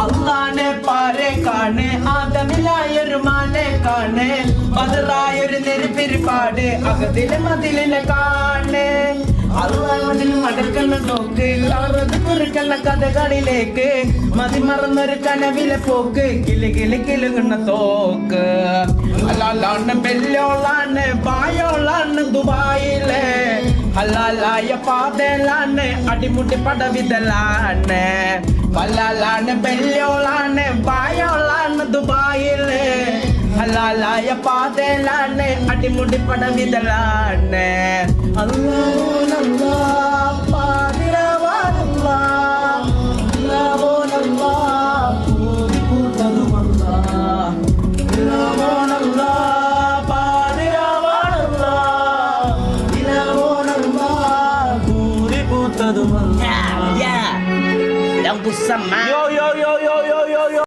അള്ളാനെ പാരെ കാണ് ആദമിലായൊരു മാനെ കാണ് ബദറായൊരു നെരുപ്പിരിപ്പാട് അകതിലെ മതിലിനെ കാണ് അള്ളാഹുവിൽ മടക്കുന്ന നോക്ക് കുറിക്കുന്ന കഥകളിലേക്ക് മതിമറന്നൊരു കനവിലെ പോക്ക് കിലുകിലുകുന്ന തോക്ക് അല്ലാലാണ് ബെല്ലോളാണ് പായോളാണ് ദുബായിലെ ഹലാലായ പാതയിലാണ് അടിമുട്ടി പടവിതലാണ് ഹലാലാണ് ബെല്ലോളാണ് പായോളാണ് ദുബായിലെ ഹലാലായ പാതയിലാണ് അടിമുടി പടവിതലാണ് Yang bersama. Yo yo yo yo yo yo yo.